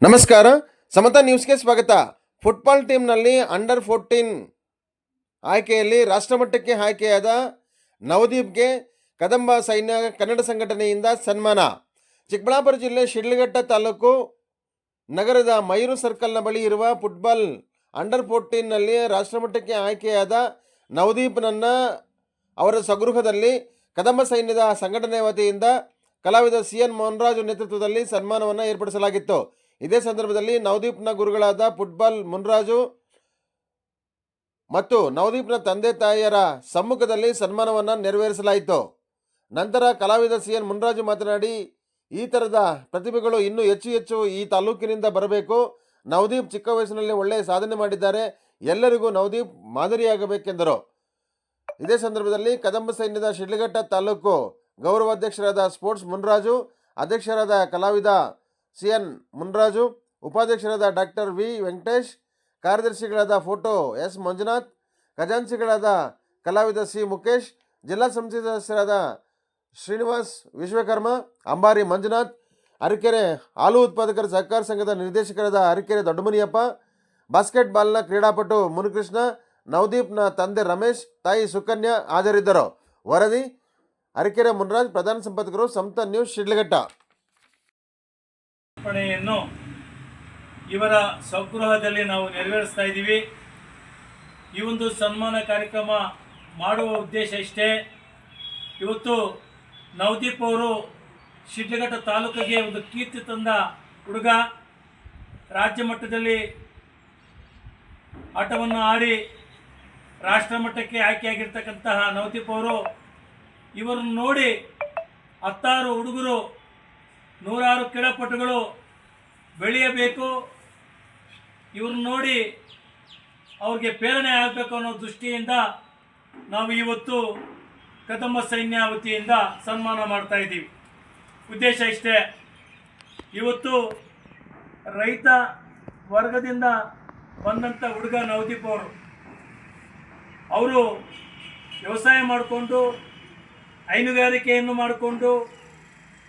ನಮಸ್ಕಾರ, ಸಮತಾ ನ್ಯೂಸ್ಗೆ ಸ್ವಾಗತ. ಫುಟ್ಬಾಲ್ ಟೀಮ್ನಲ್ಲಿ ಅಂಡರ್ 14 ಆಯ್ಕೆಯಲ್ಲಿ ರಾಷ್ಟ್ರಮಟ್ಟಕ್ಕೆ ಆಯ್ಕೆಯಾದ ನವದೀಪ್ಗೆ ಕದಂಬ ಸೈನ್ಯ ಕನ್ನಡ ಸಂಘಟನೆಯಿಂದ ಸನ್ಮಾನ. ಚಿಕ್ಕಬಳ್ಳಾಪುರ ಜಿಲ್ಲೆ ಶಿಡ್ಲಘಟ್ಟ ತಾಲೂಕು ನಗರದ ಮಯೂರು ಸರ್ಕಲ್ನ ಬಳಿ ಇರುವ ಫುಟ್ಬಾಲ್ ಅಂಡರ್ 14ನಲ್ಲಿ ರಾಷ್ಟ್ರಮಟ್ಟಕ್ಕೆ ಆಯ್ಕೆಯಾದ ನವದೀಪ್ನನ್ನು ಅವರ ಸ್ವಗೃಹದಲ್ಲಿ ಕದಂಬ ಸೈನ್ಯದ ಸಂಘಟನೆ ವತಿಯಿಂದ ಕಲಾವಿದ CN ಮೋಹನ್ರಾಜು ನೇತೃತ್ವದಲ್ಲಿ ಸನ್ಮಾನವನ್ನು ಏರ್ಪಡಿಸಲಾಗಿತ್ತು. ಇದೇ ಸಂದರ್ಭದಲ್ಲಿ ನವದೀಪ್ನ ಗುರುಗಳಾದ ಫುಟ್ಬಾಲ್ ಮುನ್ರಾಜು ಮತ್ತು ನವದೀಪ್ನ ತಂದೆ ತಾಯಿಯರ ಸಮ್ಮುಖದಲ್ಲಿ ಸನ್ಮಾನವನ್ನು ನೆರವೇರಿಸಲಾಯಿತು. ನಂತರ ಕಲಾವಿದ CN ಮುನ್ರಾಜು ಮಾತನಾಡಿ, ಈ ಥರದ ಪ್ರತಿಭೆಗಳು ಇನ್ನೂ ಹೆಚ್ಚು ಈ ತಾಲೂಕಿನಿಂದ ಬರಬೇಕು. ನವದೀಪ್ ಚಿಕ್ಕ ವಯಸ್ಸಿನಲ್ಲಿ ಒಳ್ಳೆಯ ಸಾಧನೆ ಮಾಡಿದ್ದಾರೆ. ಎಲ್ಲರಿಗೂ ನವದೀಪ್ ಮಾದರಿಯಾಗಬೇಕೆಂದರು. ಇದೇ ಸಂದರ್ಭದಲ್ಲಿ ಕದಂಬ ಸೈನ್ಯದ ಶಿಡ್ಲಘಟ್ಟ ತಾಲೂಕು ಗೌರವಾಧ್ಯಕ್ಷರಾದ ಸ್ಪೋರ್ಟ್ಸ್ ಮುನ್ರಾಜು, ಅಧ್ಯಕ್ಷರಾದ ಕಲಾವಿದ CN ಮುನ್ರಾಜು, ಉಪಾಧ್ಯಕ್ಷರಾದ ಡಾಕ್ಟರ್ ವಿ ವೆಂಕಟೇಶ್, ಕಾರ್ಯದರ್ಶಿಗಳಾದ ಫೋಟೋ S ಮಂಜುನಾಥ್, ಖಜಾಂಚಿಗಳಾದ ಕಲಾವಿದ C ಮುಖೇಶ್, ಜಿಲ್ಲಾ ಸಮಿತಿ ಸದಸ್ಯರಾದ ಶ್ರೀನಿವಾಸ್ ವಿಶ್ವಕರ್ಮ, ಅಂಬಾರಿ ಮಂಜುನಾಥ್, ಅರಕೆರೆ ಹಾಲು ಉತ್ಪಾದಕರ ಸಹಕಾರ ಸಂಘದ ನಿರ್ದೇಶಕರಾದ ಅರಕೆರೆ ದೊಡ್ಡಮುನಿಯಪ್ಪ, ಬಾಸ್ಕೆಟ್ಬಾಲ್ನ ಕ್ರೀಡಾಪಟು ಮುನಿಕೃಷ್ಣ, ನವದೀಪ್ನ ತಂದೆ ರಮೇಶ್, ತಾಯಿ ಸುಕನ್ಯಾ ಹಾಜರಿದ್ದರು. ವರದಿ ಅರಕೆರೆ ಮುನ್ರಾಜ್, ಪ್ರಧಾನ ಸಂಪಾದಕರು, ಸಮತಾ ನ್ಯೂಸ್, ಶಿಡ್ಲಘಟ್ಟ. ಅರ್ಪಣೆಯನ್ನು ಇವರ ಸ್ವಗೃಹದಲ್ಲಿ ನಾವು ನೆರವೇರಿಸ್ತಾ ಇದ್ದೀವಿ. ಈ ಒಂದು ಸನ್ಮಾನ ಕಾರ್ಯಕ್ರಮ ಮಾಡುವ ಉದ್ದೇಶ ಇಷ್ಟೇ. ಇವತ್ತು ನವದೀಪ್ ಅವರು ಶಿಡ್ಲಘಟ್ಟ ತಾಲೂಕಿಗೆ ಒಂದು ಕೀರ್ತಿ ತಂದ ಹುಡುಗ. ರಾಜ್ಯ ಮಟ್ಟದಲ್ಲಿ ಆಟವನ್ನು ಆಡಿ ರಾಷ್ಟ್ರ ಮಟ್ಟಕ್ಕೆ ಆಯ್ಕೆಯಾಗಿರ್ತಕ್ಕಂತಹ ನವದೀಪ್ ಅವರು, ಇವರನ್ನು ನೋಡಿ 10 ಹುಡುಗರು, 100 ಕ್ರೀಡಾಪಟುಗಳು ಬೆಳೆಯಬೇಕು, ಇವ್ರನ್ನ ನೋಡಿ ಅವ್ರಿಗೆ ಪ್ರೇರಣೆ ಆಗಬೇಕು ಅನ್ನೋ ದೃಷ್ಟಿಯಿಂದ ನಾವು ಇವತ್ತು ಕದಂಬ ಸೈನ್ಯ ವತಿಯಿಂದ ಸನ್ಮಾನ ಮಾಡ್ತಾ ಇದ್ದೀವಿ. ಉದ್ದೇಶ ಇಷ್ಟೇ. ಇವತ್ತು ರೈತ ವರ್ಗದಿಂದ ಬಂದಂಥ ಹುಡುಗ ನವದೀಪ್ ಅವರು ವ್ಯವಸಾಯ ಮಾಡಿಕೊಂಡು ಹೈನುಗಾರಿಕೆಯನ್ನು ಮಾಡಿಕೊಂಡು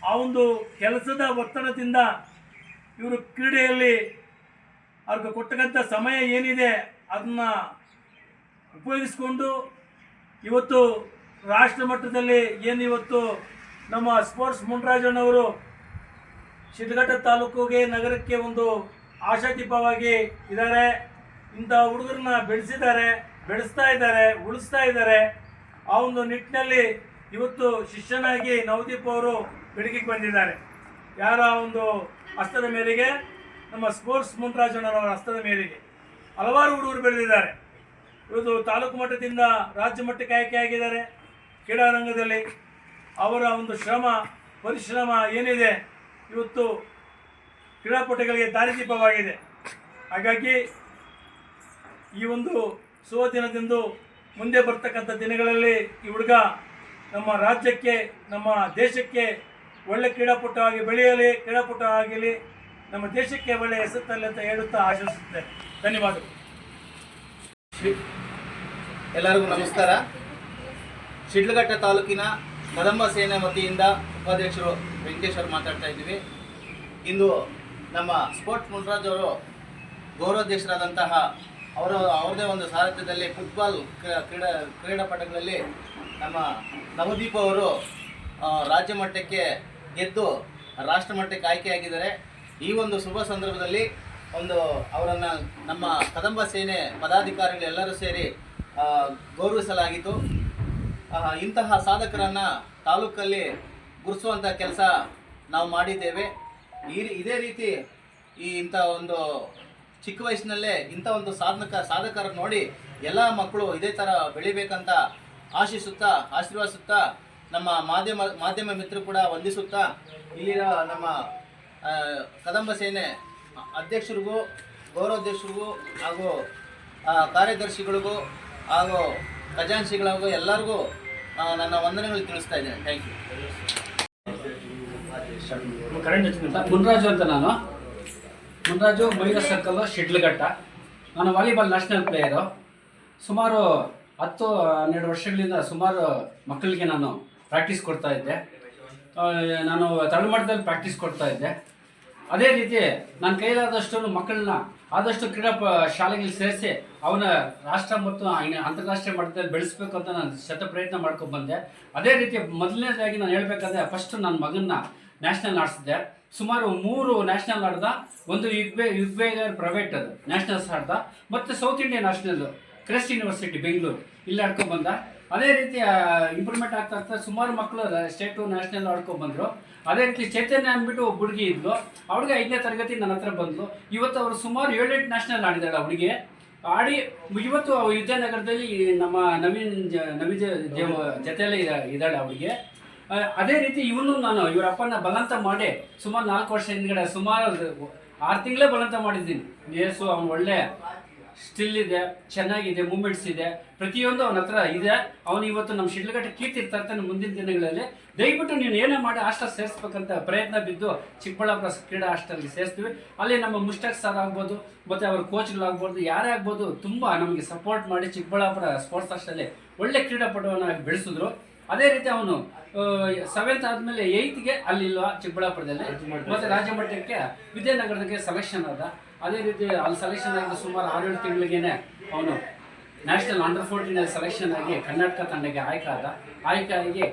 ಆ ಒಂದು ಕೆಲಸದ ಒತ್ತಡದಿಂದ ಇವರು ಕ್ರೀಡೆಯಲ್ಲಿ ಅವ್ರಿಗೆ ಕೊಟ್ಟಂಥ ಸಮಯ ಏನಿದೆ ಅದನ್ನು ಉಪಯೋಗಿಸ್ಕೊಂಡು ಇವತ್ತು ರಾಷ್ಟ್ರ ಮಟ್ಟದಲ್ಲಿ ಏನು ಇವತ್ತು ನಮ್ಮ ಸ್ಪೋರ್ಟ್ಸ್ ಮುನ್ರಾಜಣ್ಣವರು ಶಿಡ್ಲಘಟ್ಟ ತಾಲೂಕಿಗೆ ನಗರಕ್ಕೆ ಒಂದು ಆಶಾದೀಪವಾಗಿ ಇದ್ದಾರೆ. ಇಂಥ ಹುಡುಗರನ್ನ ಬೆಳೆಸ್ತಾ ಇದ್ದಾರೆ, ಉಳಿಸ್ತಾ ಇದ್ದಾರೆ. ಆ ಒಂದು ನಿಟ್ಟಿನಲ್ಲಿ ಇವತ್ತು ಶಿಷ್ಯನಾಗಿ ನವದೀಪ್ ಅವರು ಬೆಳಕಿಗೆ ಬಂದಿದ್ದಾರೆ. ಯಾರ ಒಂದು ಹಸ್ತದ ಮೇರೆಗೆ, ನಮ್ಮ ಸ್ಪೋರ್ಟ್ಸ್ ಮುನ್ರಾಜಣ್ಣನವರ ಹಸ್ತದ ಮೇರೆಗೆ ಹಲವಾರು ಹುಡುಗರು ಬೆಳೆದಿದ್ದಾರೆ. ಇವತ್ತು ತಾಲೂಕು ಮಟ್ಟದಿಂದ ರಾಜ್ಯ ಮಟ್ಟಕ್ಕೆ ಆಯ್ಕೆಯಾಗಿದ್ದಾರೆ. ಕ್ರೀಡಾರಂಗದಲ್ಲಿ ಅವರ ಒಂದು ಪರಿಶ್ರಮ ಏನಿದೆ ಇವತ್ತು ಕ್ರೀಡಾಪಟುಗಳಿಗೆ ದಾರಿದೀಪವಾಗಿದೆ. ಹಾಗಾಗಿ ಈ ಒಂದು ಶುಭ ದಿನದಿಂದ ಮುಂದೆ ಬರ್ತಕ್ಕಂಥ ದಿನಗಳಲ್ಲಿ ಈ ಹುಡುಗ ನಮ್ಮ ರಾಜ್ಯಕ್ಕೆ, ನಮ್ಮ ದೇಶಕ್ಕೆ ಒಳ್ಳೆ ಕ್ರೀಡಾಪಟು ಆಗಿ ಬೆಳೆಯಲಿ, ಕ್ರೀಡಾಪಟು ಆಗಲಿ, ನಮ್ಮ ದೇಶಕ್ಕೆ ಒಳ್ಳೆಯ ಹೆಸರಲ್ಲಿ ಅಂತ ಹೇಳುತ್ತಾ ಆಶಿಸುತ್ತೇನೆ. ಧನ್ಯವಾದಗಳು. ಎಲ್ಲರಿಗೂ ನಮಸ್ಕಾರ. ಶಿಡ್ಲಘಟ್ಟ ತಾಲೂಕಿನ ಕದಂಬ ಸೇನೆ ವತಿಯಿಂದ ಉಪಾಧ್ಯಕ್ಷರು ವೆಂಕಟೇಶ್ವರ್ ಮಾತಾಡ್ತಾ ಇದ್ದೀವಿ. ಇಂದು ನಮ್ಮ ಸ್ಪೋರ್ಟ್ಸ್ ಮುನ್ರಾಜ್ ಅವರು ಗೌರವಾಧ್ಯಕ್ಷರಾದಂತಹ ಅವರದೇ ಒಂದು ಸಾರಥ್ಯದಲ್ಲಿ ಫುಟ್ಬಾಲ್ ಕ್ರೀಡಾಪಟುಗಳಲ್ಲಿ ನಮ್ಮ ನವದೀಪ್ ಅವರು ರಾಜ್ಯ ಮಟ್ಟಕ್ಕೆ ಗೆದ್ದು ರಾಷ್ಟ್ರ ಮಟ್ಟಕ್ಕೆ ಆಯ್ಕೆಯಾಗಿದ್ದಾರೆ. ಈ ಒಂದು ಶುಭ ಸಂದರ್ಭದಲ್ಲಿ ಅವರನ್ನು ನಮ್ಮ ಕದಂಬ ಸೇನೆ ಪದಾಧಿಕಾರಿಗಳು ಎಲ್ಲರೂ ಸೇರಿ ಗೌರವಿಸಲಾಗಿತ್ತು. ಇಂತಹ ಸಾಧಕರನ್ನು ತಾಲೂಕಲ್ಲಿ ಗುರುತಿಸುವಂಥ ಕೆಲಸ ನಾವು ಮಾಡಿದ್ದೇವೆ. ಇದೇ ರೀತಿ ಇಂಥ ಒಂದು ಚಿಕ್ಕ ವಯಸ್ಸಿನಲ್ಲೇ ಇಂಥ ಒಂದು ಸಾಧಕರ ನೋಡಿ ಎಲ್ಲ ಮಕ್ಕಳು ಇದೇ ಥರ ಬೆಳಿಬೇಕಂತ ಆಶೀರ್ವಾದಿಸುತ್ತಾ ನಮ್ಮ ಮಾಧ್ಯಮ ಮಿತ್ರರು ಕೂಡ ವಂದಿಸುತ್ತಾ, ಇಲ್ಲಿನ ನಮ್ಮ ಕದಂಬ ಸೇನೆ ಅಧ್ಯಕ್ಷರಿಗೂ, ಗೌರವಾಧ್ಯಕ್ಷರಿಗೂ ಹಾಗೂ ಕಾರ್ಯದರ್ಶಿಗಳಿಗೂ ಹಾಗೂ ಖಜಾಂಚಿಗಳಿಗೂ ಎಲ್ಲರಿಗೂ ನನ್ನ ವಂದನೆಗಳು ತಿಳಿಸ್ತಾ ಇದ್ದೇನೆ. Thank you. ಮುನ್ರಾಜು ಅಂತ ನಾನು. ಮುನ್ರಾಜು, ಮಯೂರ ಸರ್ಕಲ್, ಶಿಡ್ಲಘಟ್ಟ. ನಾನು ವಾಲಿಬಾಲ್ ನ್ಯಾಷನಲ್ ಪ್ಲೇಯರು. ಸುಮಾರು 10-12 ವರ್ಷಗಳಿಂದ ಸುಮಾರು ಮಕ್ಕಳಿಗೆ ನಾನು ಪ್ರಾಕ್ಟೀಸ್ ಕೊಡ್ತಾ ಇದ್ದೆ. ನಾನು ತಳಮಟ್ಟದಲ್ಲಿ ಪ್ರಾಕ್ಟೀಸ್ ಕೊಡ್ತಾ ಇದ್ದೆ. ಅದೇ ರೀತಿ ನನ್ನ ಕೈಲಾದಷ್ಟು ಮಕ್ಕಳನ್ನ ಆದಷ್ಟು ಶಾಲೆಗಳಿಗೆ ಸೇರಿಸಿ ಅವನ ರಾಷ್ಟ್ರ ಮತ್ತು ಅಂತಾರಾಷ್ಟ್ರೀಯ ಮಟ್ಟದಲ್ಲಿ ಬೆಳೆಸಬೇಕು ಅಂತ ನಾನು ಪ್ರಯತ್ನ ಮಾಡ್ಕೊಂಡು ಬಂದೆ. ಅದೇ ರೀತಿ ಮೊದಲನೇದಾಗಿ ನಾನು ಹೇಳ್ಬೇಕಾದ್ರೆ ಫಸ್ಟ್ ನನ್ನ ಮಗನ್ನ ನ್ಯಾಷನಲ್ ಆಡಿಸಿದ್ದೆ. ಸುಮಾರು 3 ನ್ಯಾಷನಲ್ ಆಡ್ದ, ಒಂದು ಯುಗ್ಬೇಗರ್ ಪ್ರೈವೇಟ್ ಅದು ನ್ಯಾಷನಲ್ಸ್ ಆಡ್ದ, ಮತ್ತು south Indian national Christ university Bengaluru ಇಲ್ಲಿ ಆಡ್ಕೊಂಡು ಬಂದ. ಅದೇ ರೀತಿ ಇಂಪ್ರೂವ್ಮೆಂಟ್ ಆಗ್ತಾ ಸುಮಾರು ಮಕ್ಕಳು ಸ್ಟೇಟು ನ್ಯಾಷನಲ್ ಆಡ್ಕೊಂಡು ಬಂದರು. ಅದೇ ರೀತಿ ಚೈತನ್ಯ ಅಂದ್ಬಿಟ್ಟು ಒಬ್ಬ ಹುಡುಗಿ ಇದ್ಲು, ಅವ್ರಿಗೆ 5ನೇ ತರಗತಿ ನನ್ನ ಹತ್ರ ಬಂದ್ಲು. ಇವತ್ತು ಅವರು ಸುಮಾರು 7-8 ನ್ಯಾಷನಲ್ ಆಡಿದಾಳೆ ಹುಡುಗಿ. ಆಡಿ ಇವತ್ತು ವಿದ್ಯಾನಗರದಲ್ಲಿ ನಮ್ಮ ನವೀನ್ ಜೊತೆಯಲ್ಲೇ ಇದ್ದಾಳೆ ಅವಳಿಗೆ. ಅದೇ ರೀತಿ ಇವನು ನಾನು ಇವರ ಅಪ್ಪನ ಬಲವಂತ ಮಾಡಿ ಸುಮಾರು 4 ವರ್ಷ ಹಿಂದ್ಗಡೆ ಸುಮಾರು 6 ತಿಂಗಳೇ ಬಲವಂತ ಮಾಡಿದ್ದೀನಿ. ಏಸು ಅವ್ನು ಒಳ್ಳೆ ಸ್ಟಿಲ್ ಇದೆ, ಚೆನ್ನಾಗಿದೆ, ಮೂಮೆಂಟ್ಸ್ ಇದೆ, ಪ್ರತಿಯೊಂದು ಅವನ ಹತ್ರ ಇದೆ. ಅವನು ಇವತ್ತು ನಮ್ಮ ಶಿಡ್ಲಘಟ್ಟ ಕೀರ್ತಿ ತರ್ತಾನೆ ಮುಂದಿನ ದಿನಗಳಲ್ಲಿ. ದಯವಿಟ್ಟು ನೀನು ಏನೇ ಮಾಡಿ ಹಾಸ್ಟೆಲ್ ಸೇರಿಸ್ಬೇಕಂತ ಪ್ರಯತ್ನ ಬಿದ್ದು ಚಿಕ್ಕಬಳ್ಳಾಪುರ ಕ್ರೀಡಾ ಹಾಸ್ಟೆಲ್ಗೆ ಸೇರಿಸ್ತೀವಿ. ಅಲ್ಲಿ ನಮ್ಮ ಮುಷ್ಟಾಕ್ ಸರ್ ಆಗ್ಬೋದು, ಮತ್ತು ಅವ್ರ ಕೋಚ್ಗಳಾಗ್ಬೋದು, ಯಾರೇ ಆಗ್ಬೋದು, ತುಂಬ ನಮಗೆ ಸಪೋರ್ಟ್ ಮಾಡಿ ಚಿಕ್ಕಬಳ್ಳಾಪುರ ಸ್ಪೋರ್ಟ್ಸ್ ಹಾಸ್ಟೆಲಲ್ಲಿ ಒಳ್ಳೆ ಕ್ರೀಡಾಪಟುವನ್ನಾಗಿ ಬೆಳೆಸಿದ್ರು. ಅದೇ ರೀತಿ ಅವನು 7th ಆದಮೇಲೆ 8ಗೆ ಅಲ್ಲಿಲ್ವ ಚಿಕ್ಕಬಳ್ಳಾಪುರದಲ್ಲಿ, ಮತ್ತು ರಾಜ್ಯ ಮಟ್ಟಕ್ಕೆ ವಿದ್ಯಾನಗರಕ್ಕೆ ಸೆಲೆಕ್ಷನ್ ಆದ. ಅದೇ ರೀತಿ ಅಲ್ಲಿ ಸೆಲೆಕ್ಷನ್ ಆಗಿದ್ದು ಸುಮಾರು 6-7 ತಿಂಗಳಿಗೇನೆ ಅವನು ನ್ಯಾಷನಲ್ ಅಂಡರ್ 14 ಸೆಲೆಕ್ಷನ್ ಆಗಿ ಕರ್ನಾಟಕ ತಂಡಕ್ಕೆ ಆಯ್ಕೆ ಆಗಿ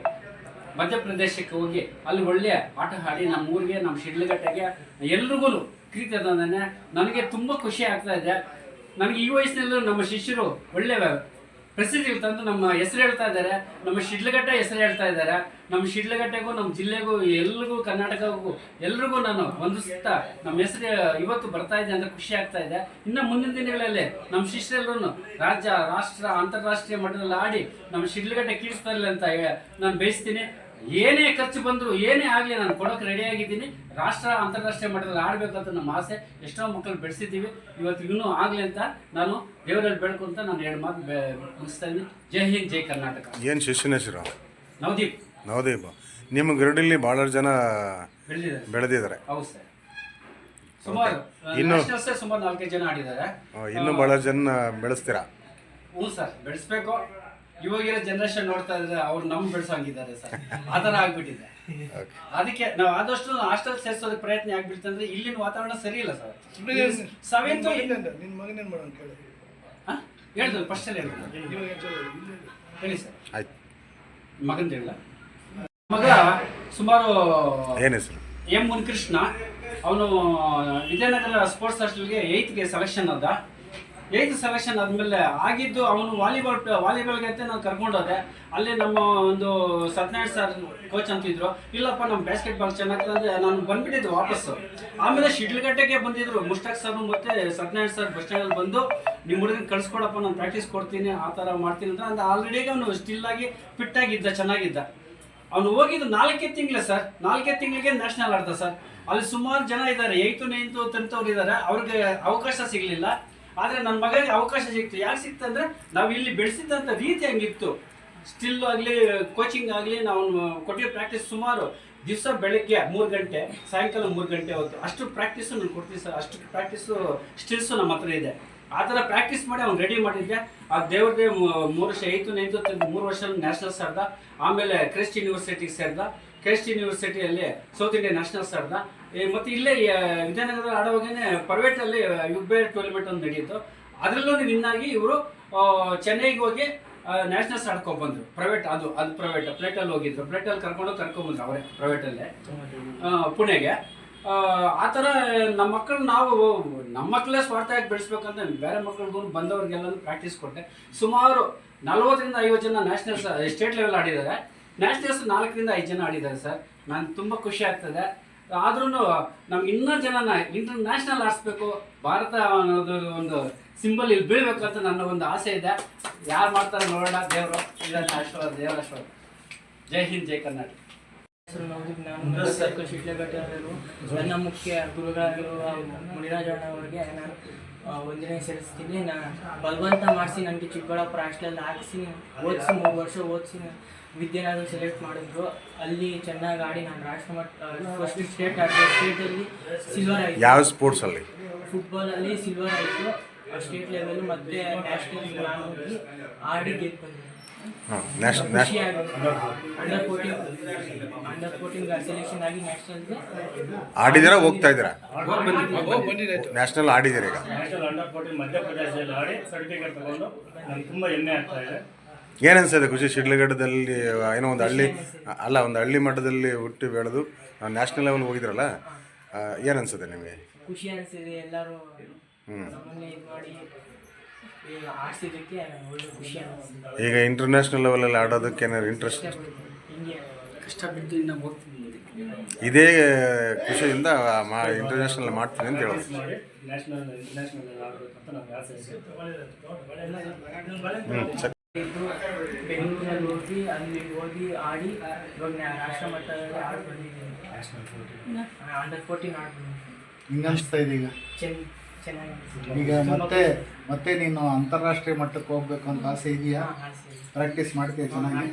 ಮಧ್ಯಪ್ರದೇಶಕ್ಕೆ ಹೋಗಿ ಅಲ್ಲಿ ಒಳ್ಳೆಯ ಆಟ ಆಡಿ ನಮ್ಮ ಊರಿಗೆ, ನಮ್ಮ ಶಿಡ್ಲಘಟ್ಟಗೆ ಎಲ್ರಿಗೂ ಪ್ರೀತಿ ಅದಾನೆ. ನನಗೆ ತುಂಬ ಖುಷಿ ಆಗ್ತಾ ಇದೆ. ನನಗೆ ಈ ವಯಸ್ಸಿನಲ್ಲೂ ನಮ್ಮ ಶಿಷ್ಯರು ಒಳ್ಳೆಯ ಪ್ರಸಿದ್ಧಿ ತಂದು ನಮ್ಮ ಹೆಸರು ಹೇಳ್ತಾ ಇದ್ದಾರೆ, ನಮ್ಮ ಶಿಡ್ಲಘಟ್ಟ ಹೆಸರು ಹೇಳ್ತಾ ಇದ್ದಾರೆ. ನಮ್ಮ ಶಿಡ್ಲಘಟ್ಟೆಗೂ, ನಮ್ಮ ಜಿಲ್ಲೆಗೂ, ಎಲ್ರಿಗೂ, ಕರ್ನಾಟಕಗೂ ಎಲ್ರಿಗೂ ನಾನು ವಂದಿಸ್ತಾ ನಮ್ಮ ಹೆಸರು ಇವತ್ತು ಬರ್ತಾ ಇದೆ ಅಂತ ಖುಷಿ ಆಗ್ತಾ ಇದೆ. ಇನ್ನು ಮುಂದಿನ ದಿನಗಳಲ್ಲಿ ನಮ್ಮ ಶಿಷ್ಯರೆಲ್ಲರೂ ರಾಜ್ಯ, ರಾಷ್ಟ್ರ, ಅಂತಾರಾಷ್ಟ್ರೀಯ ಮಟ್ಟದಲ್ಲಿ ಆಡಿ ನಮ್ಮ ಶಿಡ್ಲಘಟ್ಟ ಕೀಳಿಸ್ತಾ ಇಲ್ಲ ಅಂತ ನಾನು ಬಯಸ್ತೀನಿ. ಏನೇ ಖರ್ಚು ಬಂದರೂ ಏನೇ ಆಗಲಿ ನಾನು ಕೊಡೋಕೆ ರೆಡಿಯಾಗಿದ್ದೀನಿ. ರಾಷ್ಟ್ರ, ಅಂತಾರಾಷ್ಟ್ರೀಯ ಮಟ್ಟದಲ್ಲಿ ಆಡಬೇಕಂತ ನಮ್ಮ ಆಸೆ. ಎಷ್ಟೋ ಮಕ್ಕಳು ಬೆಳೆಸಿದ್ದೀವಿ, ಇವತ್ತು ಇನ್ನೂ ಆಗಲಿ ಅಂತ ನಾನು ದೇವರಲ್ಲಿ ಬೆಳ್ಕೊಂತ ನಾನು 2 ಮಾತು ಮುಗಿಸ್ತಾ ಇದ್ದೀನಿ. ಜೈ ಹಿಂದ್, ಜೈ ಕರ್ನಾಟಕ. ಏನು ಶಿಷ್ಯನ ಹೆಸರು? ನವದೀಪ್. ನಿಮ್ಮ ಗರಡಿಲಿ ಭಾಳಷ್ಟು ಜನ ಬೆಳೆದಿದ್ದಾರೆ. ಹೌದು ಸರ್, ಸುಮಾರು ಸುಮಾರು 4-5 ಜನ ಆಡಿದ್ದಾರೆ. ಇನ್ನೂ ಭಾಳಷ್ಟು ಜನ ಬೆಳೆಸ್ತೀರಾ? ಹ್ಞೂ ಸರ್, ಬೆಳೆಸ್ಬೇಕು. ಇವಾಗಿರೋ ಜನರೇಷನ್ ನೋಡ್ತಾ ಇದ್ರೆ ಅವ್ರು ನಮ್ಗೆ ಬೆಳೆಸೋಂಗಿದ್ದಾರೆ ಸರ್, ಆ ಥರ ಆಗ್ಬಿಟ್ಟಿದೆ. ಅದಕ್ಕೆ ನಾವು ಆದಷ್ಟು ಹಾಸ್ಟೆಲ್ ಸೇರಿಸೋದಕ್ಕೆ ಪ್ರಯತ್ನ ಆಗ್ಬಿಡ್ತಂದ್ರೆ ಇಲ್ಲಿನ ವಾತಾವರಣ ಸರಿ ಇಲ್ಲ ಸರ್. 7th ಹೇಳಿದ್ರು ಫಸ್ಟ್ ಅಲ್ಲಿ ಹೇಳಿ ಸರ್. ಆಯ್ತು, ಮಗಂದು ಹೇಳ. ಮಗ ಸುಮಾರು ಏನು ಹೆಸರು? ಎಂ ಮುನಿಕೃಷ್ಣ. ಅವನು ವಿದ್ಯಾನಗರ ಸ್ಪೋರ್ಟ್ಸ್ ಹಾಸ್ಟೆಲ್ಗೆ 8ಗೆ ಸೆಲೆಕ್ಷನ್ ಆದ. 8th ಸೆಲೆಕ್ಷನ್ ಆದಮೇಲೆ ಆಗಿದ್ದು ಅವನು ವಾಲಿಬಾಲ್ಗೆ ಅಂತ ನಾನು ಕರ್ಕೊಂಡೋದೆ. ಅಲ್ಲಿ ನಮ್ಮ ಒಂದು ಸತ್ಯನಾರಾಯಣ ಸರ್ ಕೋಚ್ ಅಂತಿದ್ರು, ಇಲ್ಲಪ್ಪ ನಮ್ಮ ಬ್ಯಾಸ್ಕೆಟ್ಬಾಲ್ ಚೆನ್ನಾಗ್ತದೆ. ನಾನು ಬಂದ್ಬಿಟ್ಟಿದ್ದು ವಾಪಸ್ಸು. ಆಮೇಲೆ ಶಿಡ್ಲಘಟ್ಟಕ್ಕೆ ಬಂದಿದ್ರು ಮುಷ್ಟಾಕ್ ಸರ್ ಮತ್ತು ಸತ್ಯನಾರಾಯಣ ಸರ್ ಬಸ್ ಸ್ಟ್ಯಾಂಡಲ್ಲಿ ಬಂದು, ನಿಮ್ಮ ಹುಡುಗನ ಕಳಿಸ್ಕೊಡಪ್ಪ, ನಾನು ಪ್ರಾಕ್ಟೀಸ್ ಕೊಡ್ತೀನಿ, ಆ ಥರ ಮಾಡ್ತೀನಿ ಅಂತ ಆಲ್ರೆಡಿ ಅವನು ಸ್ಟಿಲ್ಲಾಗಿ ಫಿಟ್ಟಾಗಿದ್ದ, ಚೆನ್ನಾಗಿದ್ದ. ಅವನು ಹೋಗಿದ್ದು 4 ತಿಂಗಳೇ ಸರ್. 4 ತಿಂಗಳಿಗೆ ನ್ಯಾಷನಲ್ ಆಡ್ದ ಸರ್. ಅಲ್ಲಿ ಸುಮಾರು ಜನ ಇದ್ದಾರೆ, 8th 9th 10th ಅವ್ರು ಇದ್ದಾರೆ. ಅವ್ರಿಗೆ ಅವಕಾಶ ಸಿಗಲಿಲ್ಲ. ಆದರೆ ನನ್ನ ಮಗನಿಗೆ ಅವಕಾಶ ಸಿಕ್ತು. ಯಾಕೆ ಸಿಕ್ತು ಅಂದರೆ ನಾವು ಇಲ್ಲಿ ಬೆಳೆಸಿದ್ದಂಥ ರೀತಿ ಹಂಗಿತ್ತು. ಸ್ಟಿಲ್ ಆಗಲಿ, ಕೋಚಿಂಗ್ ಆಗಲಿ, ನಾವು ಕೊಟ್ಟಿರೋ ಪ್ರಾಕ್ಟೀಸ್ ಸುಮಾರು ದಿವಸ ಬೆಳಗ್ಗೆ 3 ಗಂಟೆ, ಸಾಯಂಕಾಲ 3 ಗಂಟೆ ಹೊತ್ತು ಅಷ್ಟು ಪ್ರಾಕ್ಟೀಸು ನಾನು ಕೊಡ್ತೀನಿ ಸರ್. ಅಷ್ಟು ಪ್ರಾಕ್ಟೀಸು ಸ್ಟಿಲ್ಸು ನಮ್ಮ ಹತ್ರ ಇದೆ. ಆ ಥರ ಪ್ರಾಕ್ಟೀಸ್ ಮಾಡಿ ಅವ್ನು ರೆಡಿ ಮಾಡಿದ್ದೆ. ಆ ದೇವ್ರದೇ 3 ವರ್ಷ 8th 9th 3 ವರ್ಷ ನ್ಯಾಷನಲ್ಸ್ ಆಡ್ದ. ಆಮೇಲೆ ಕ್ರೈಸ್ಟ್ ಯೂನಿವರ್ಸಿಟಿಗೆ ಸೇರಿದ. ಕ್ರೈಸ್ಟ್ ಯೂನಿವರ್ಸಿಟಿಯಲ್ಲಿ ಸೌತ್ ಇಂಡಿಯನ್ ನ್ಯಾಷನಲ್ಸ್ ಆಡ್ದ. ಮತ್ತು ಇಲ್ಲೇ ವಿದ್ಯಾನಗರದಲ್ಲಿ ಆಡುವಾಗೇ ಪ್ರೈವೇಟಲ್ಲಿ ಯುಗ್ಬೇರ್ ಟೂರ್ನಮೆಂಟ್ ಒಂದು ನಡೆಯಿತು. ಅದರಲ್ಲೂ ವಿನ್ ಆಗಿ ಇವರು ಚೆನ್ನೈಗೆ ಹೋಗಿ ನ್ಯಾಷನಲ್ಸ್ ಆಡ್ಕೊಂಡ್ಬಂದರು. ಪ್ರೈವೇಟ್, ಅದು ಪ್ರೈವೇಟ್ ಪ್ಲೇಟಲ್ಲಿ ಹೋಗಿದ್ರು. ಪ್ಲೇಟಲ್ಲಿ ಕರ್ಕೊಂಡ್ಬಂದ್ರು ಅವರೇ ಪ್ರೈವೇಟಲ್ಲೇ ಪುಣೆಗೆ. ಆ ಥರ ನಮ್ಮ ಮಕ್ಕಳು ನಮ್ಮ ಮಕ್ಕಳೇ ಸ್ವಾರ್ಥವಾಗಿ ಬೆಳೆಸ್ಬೇಕಂತ ಬೇರೆ ಮಕ್ಕಳಿಗೂ ಬಂದವ್ರಿಗೆಲ್ಲನೂ ಪ್ರಾಕ್ಟೀಸ್ ಕೊಟ್ಟೆ. ಸುಮಾರು 40ರಿಂದ 50 ಜನ ನ್ಯಾಷನಲ್ಸ್ ಸ್ಟೇಟ್ ಲೆವೆಲ್ ಆಡಿದ್ದಾರೆ. ನ್ಯಾಷನಲ್ಸ್ 4ರಿಂದ 5 ಜನ ಆಡಿದ್ದಾರೆ ಸರ್. ನಾನು ತುಂಬ ಖುಷಿ ಆಗ್ತದೆ. ಆದ್ರೂ ನಮ್ಗೆ ಇನ್ನೂ ಜನನ ಇಂಟರ್ನ್ಯಾಷನಲ್ ಆಡಿಸ್ಬೇಕು, ಭಾರತ ಅನ್ನೋದು ಒಂದು ಸಿಂಬಲ್ ಇಲ್ಲಿ ಬೀಳ್ಬೇಕು ಅಂತ ನನ್ನ ಒಂದು ಆಸೆ ಇದೆ. ಯಾರು ಮಾಡ್ತಾರೆ ನೋಡೋಣ, ದೇವರು ಇದನ್ನು ಆಶೀರ್ವಾದ, ದೇವರ ಆಶೀರ್ವಾದ. ಜೈ ಹಿಂದ್, ಜೈ ಕರ್ನಾಟಕ. ನಾನು ಸರ್ಕಲ್ ಶಿಡ್ಲಘಟ್ಟರು. ನನ್ನ ಮುಖ್ಯ ಗುರುಗಳಾಗಿರುವ ಮುನಿರಾಜಣ್ಣ ಅವರಿಗೆ ನಾನು ವಂದನೆ ಸಲ್ಲಿಸ್ತೀನಿ. ನಾನು ಬಲವಂತ ಮಾಡಿಸಿ ನನಗೆ ಚಿಕ್ಕಬಳ್ಳಾಪುರ ಹಾಸ್ಟೆಲಲ್ಲಿ ಹಾಕಿಸಿ ಓದಿಸಿ 3 ವರ್ಷ ಓದಿಸಿ ವಿದ್ಯಾನಗರ ಸೆಲೆಕ್ಟ್ ಮಾಡಿದ್ರು. ಅಲ್ಲಿ ಚೆನ್ನಾಗಿ ಆಡಿ ನಾನು ರಾಷ್ಟ್ರ ಮಟ್ಟ ಫಸ್ಟ್ ಸ್ಟೇಟ್ ಆಡಿದೆ. ಸ್ಟೇಟಲ್ಲಿ ಸಿಲ್ವರ್ ಆಯಿತು. ಯಾವ ಸ್ಪೋರ್ಟ್ಸಲ್ಲಿ? ಫುಟ್ಬಾಲಲ್ಲಿ ಸಿಲ್ವರ್ ಆಯಿತು. ಸ್ಟೇಟ್ ಲೆವೆಲ್ ಮತ್ತು ನ್ಯಾಷನಲ್ ನಾನು ಹೋಗಿ ಆಡಿ ಗೆದ್ದು ಬಂದೆ. ಹಾಂ ಖುಷಿ ಆಗುತ್ತೆ. ಅಂಡರ್ 14 ಸೆಲೆಕ್ಷನ್ ಆಗಿ ನ್ಯಾಷನಲ್ಗೆ ಆಡಿದ್ದೀರಾ, ಹೋಗ್ತಾ ಇದ್ದೀರಾ? ಬಂದಿದೆ. ನ್ಯಾಷನಲ್ ಆಡಿದ್ದೀರಾ ಈಗ? ನ್ಯಾಷನಲ್ ಅಂಡರ್ 14 ಮಧ್ಯಪ್ರದೇಶದಲ್ಲಿ ಆಡಿ ಸರ್ಟಿಫಿಕೇಟ್ ತಗೊಂಡು ನನಗೆ ತುಂಬ ಹೆಮ್ಮೆ ಆಗ್ತಾ ಇದೆ. ಏನು ಅನಿಸ್ತದೆ ಖುಷಿ? ಶಿಡ್ಲಘಟ್ಟದಲ್ಲಿ ಏನೋ ಒಂದು ಹಳ್ಳಿ ಅಲ್ಲ, ಒಂದು ಹಳ್ಳಿ ಮಟ್ಟದಲ್ಲಿ ಹುಟ್ಟಿ ಬೆಳೆದು ನ್ಯಾಷನಲ್ ಲೆವೆಲ್ ಹೋಗಿದ್ರಲ್ಲ, ಏನು ಅನಿಸುತ್ತೆ ನಿಮಗೆ? ಖುಷಿ ಅನಿಸಿದೆ. ಎಲ್ಲರೂ ನಮ್ಮನ್ನೇ ಇದು ಮಾಡಿ ಆಡಿಸಿದ್ದಕ್ಕೆ ಒಳ್ಳೆ ಖುಷಿ ಅನಿಸಿದೆ. ಈಗ ಇಂಟರ್ನ್ಯಾಷನಲ್ ಲೆವೆಲಲ್ಲಿ ಆಡೋದಕ್ಕೆ ಏನಾದ್ರು ಇಂಟ್ರೆಸ್ಟ್? ಹಿಂಗೆ ಕಷ್ಟ ಬಿದ್ದು ಇನ್ನು ಹೋಗ್ತೀನಿ ಮುಂದಕ್ಕೆ. ಇದೇ ಖುಷಿಯಿಂದ ಇಂಟರ್ನ್ಯಾಷನಲ್ ಮಾಡ್ತೀನಿ ಅಂತ ಹೇಳೋದು. ಮಾಡಿ ನ್ಯಾಷನಲ್ ಇಂಟರ್ನ್ಯಾಷನಲ್ ಆಡಬೇಕಂತ ನನಗೆ ಆಸೆ ಇದೆ. ಇದ್ದು ಬೆಂಗಳೂರಲ್ಲಿ ಹೋಗಿ ಅಲ್ಲಿ ಓದಿ ಆಡಿ ಇವಾಗ ರಾಷ್ಟ್ರ ಮಟ್ಟದಲ್ಲಿ ಆಡಿ ಬಂದಿದ್ದೀನಿ. ಅಂಡರ್ 14 ಆಡಿ ಬಂದಿದ್ದೀನಿ. ಹಿಂಗೆ ಅನಿಸ್ತಾ ಇದೆ ಈಗ? ಚೆನ್ನಾಗಿ ಈಗ ಮತ್ತೆ ನೀನು ಅಂತಾರಾಷ್ಟ್ರೀಯ ಮಟ್ಟಕ್ಕೆ ಹೋಗ್ಬೇಕು ಅಂತ ಆಸೆ ಇದೆಯಾ? ಆಸೆ ಇದೆ. ಪ್ರಾಕ್ಟೀಸ್ ಮಾಡ್ತೀಯ ಚೆನ್ನಾಗಿ?